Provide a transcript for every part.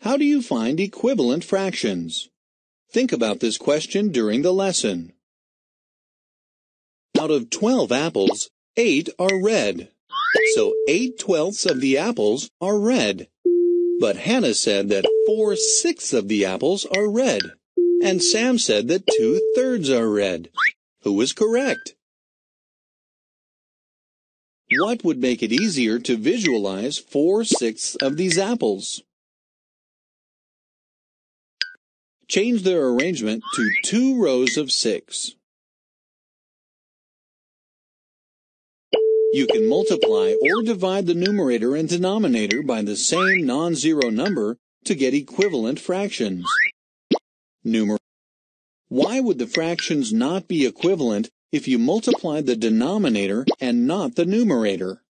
How do you find equivalent fractions? Think about this question during the lesson. Out of 12 apples, 8 are red. So 8/12 of the apples are red. But Hannah said that 4/6 of the apples are red. And Sam said that 2/3 are red. Who is correct? What would make it easier to visualize 4/6 of these apples? Change their arrangement to 2 rows of 6. You can multiply or divide the numerator and denominator by the same non-zero number to get equivalent fractions. Why would the fractions not be equivalent if you multiply the denominator and not the numerator?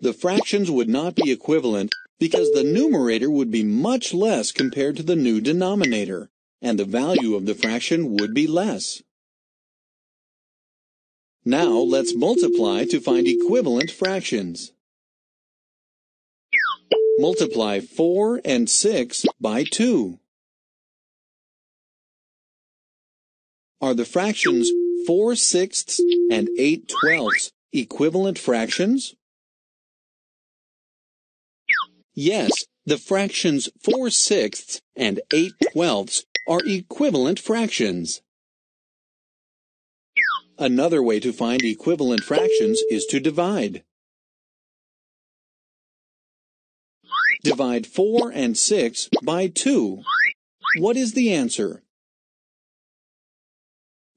The fractions would not be equivalent because the numerator would be much less compared to the new denominator, and the value of the fraction would be less. Now let's multiply to find equivalent fractions. Multiply 4 and 6 by 2. Are the fractions 4/6 and 8/12 equivalent fractions? Yes, the fractions 4/6 and 8/12 are equivalent fractions. Another way to find equivalent fractions is to divide. Divide 4 and 6 by 2. What is the answer?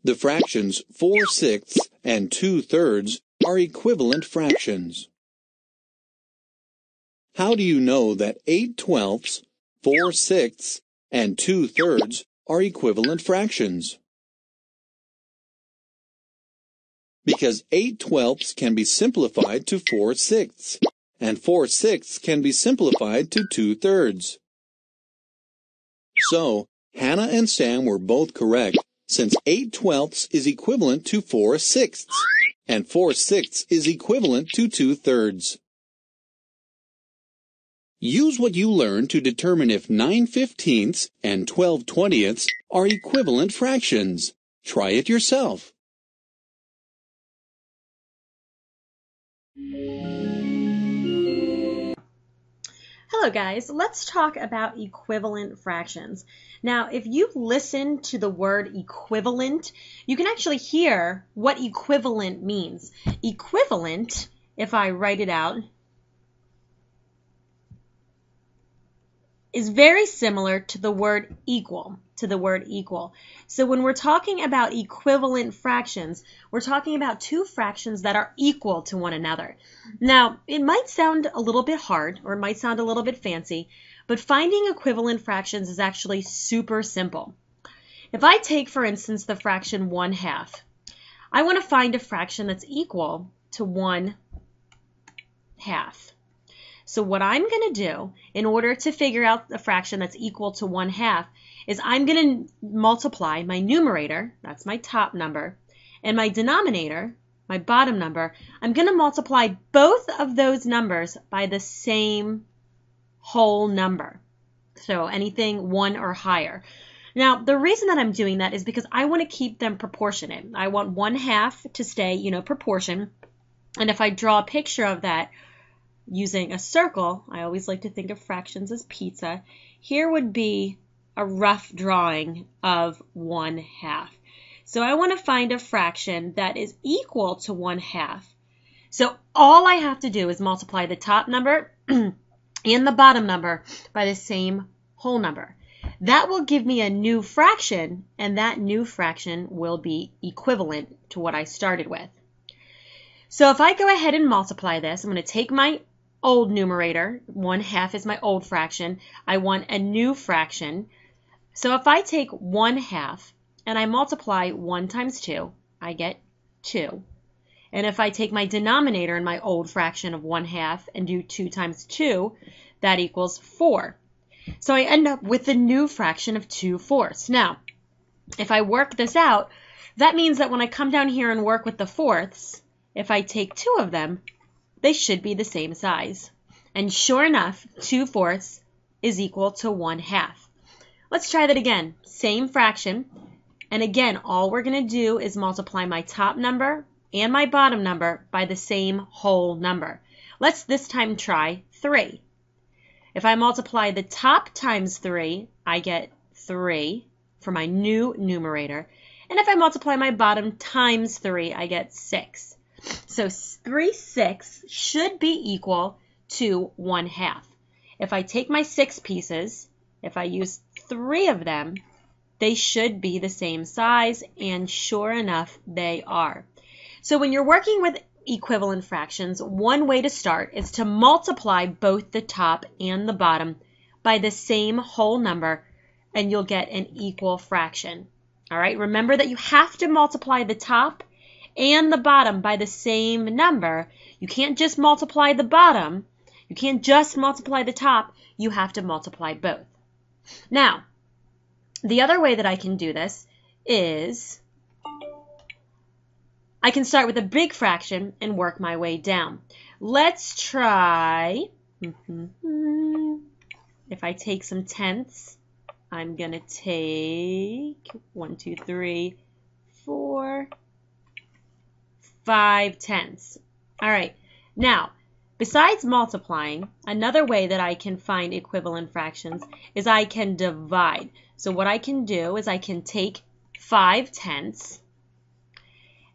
The fractions 4/6 and 2/3 are equivalent fractions. How do you know that 8/12, 4/6, and 2/3 are equivalent fractions? Because 8/12 can be simplified to 4/6, and 4/6 can be simplified to 2/3. So, Hannah and Sam were both correct, since 8/12 is equivalent to 4/6, and 4/6 is equivalent to 2/3. Use what you learned to determine if 9/15 and 12/20 are equivalent fractions. Try it yourself. Hello guys, let's talk about equivalent fractions. Now, if you listen to the word equivalent, you can actually hear what equivalent means. Equivalent, if I write it out, is very similar to the word equal, So when we're talking about equivalent fractions, we're talking about two fractions that are equal to one another. Now, it might sound a little bit hard, or it might sound a little bit fancy, but finding equivalent fractions is actually super simple. If I take, for instance, the fraction 1/2, I want to find a fraction that's equal to 1/2. So what I'm going to do in order to figure out a fraction that's equal to 1/2 is I'm going to multiply my numerator, that's my top number, and my denominator, my bottom number. I'm going to multiply both of those numbers by the same whole number. So anything 1 or higher. Now, the reason that I'm doing that is because I want to keep them proportionate. I want 1/2 to stay, proportion. And if I draw a picture of that, using a circle, I always like to think of fractions as pizza. Here would be a rough drawing of 1/2. So I want to find a fraction that is equal to 1/2. So all I have to do is multiply the top number and the bottom number by the same whole number. That will give me a new fraction, and that new fraction will be equivalent to what I started with. So if I go ahead and multiply this, I'm going to take my old numerator, 1/2 is my old fraction. I want a new fraction. So if I take 1/2 and I multiply 1 times 2, I get 2. And if I take my denominator in my old fraction of 1/2 and do 2 times 2, that equals 4. So I end up with a new fraction of 2/4. Now, if I work this out, that means that when I come down here and work with the fourths, if I take 2 of them, they should be the same size. And sure enough, 2/4 is equal to 1/2. Let's try that again. Same fraction. And again, all we're going to do is multiply my top number and my bottom number by the same whole number. Let's this time try 3. If I multiply the top times 3, I get 3 for my new numerator. And if I multiply my bottom times 3, I get 6. So 3/6 should be equal to 1/2. If I take my 6 pieces, if I use 3 of them, they should be the same size, and sure enough, they are. So when you're working with equivalent fractions, one way to start is to multiply both the top and the bottom by the same whole number, and you'll get an equal fraction. All right, remember that you have to multiply the top and the bottom by the same number. You can't just multiply the bottom. You can't just multiply the top. You have to multiply both. Now, the other way that I can do this is I can start with a big fraction and work my way down. Let's try, if I take some tenths, I'm going to take 1, 2, 3, 4, 5 tenths. All right, now, besides multiplying, another way that I can find equivalent fractions is I can divide. So what I can do is I can take 5 tenths,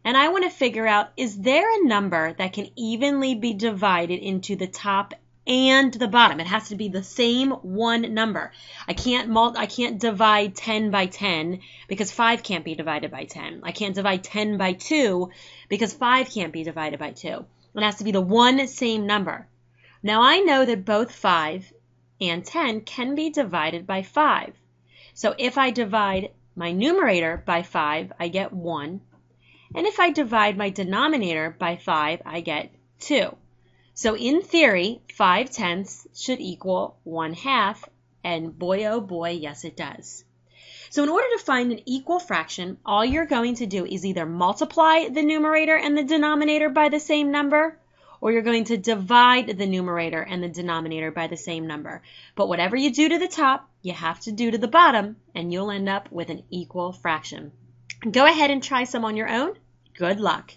and I want to figure out, is there a number that can evenly be divided into the top and the bottom? It has to be the same one number. I can't divide 10 by 10 because 5 can't be divided by 10. I can't divide 10 by 2 because 5 can't be divided by 2. It has to be the one same number. Now I know that both 5 and 10 can be divided by 5. So if I divide my numerator by 5, I get 1. And if I divide my denominator by 5, I get 2. So in theory, 5 tenths should equal 1/2, and boy oh boy, yes it does. So in order to find an equal fraction, all you're going to do is either multiply the numerator and the denominator by the same number, or you're going to divide the numerator and the denominator by the same number. But whatever you do to the top, you have to do to the bottom, and you'll end up with an equal fraction. Go ahead and try some on your own. Good luck.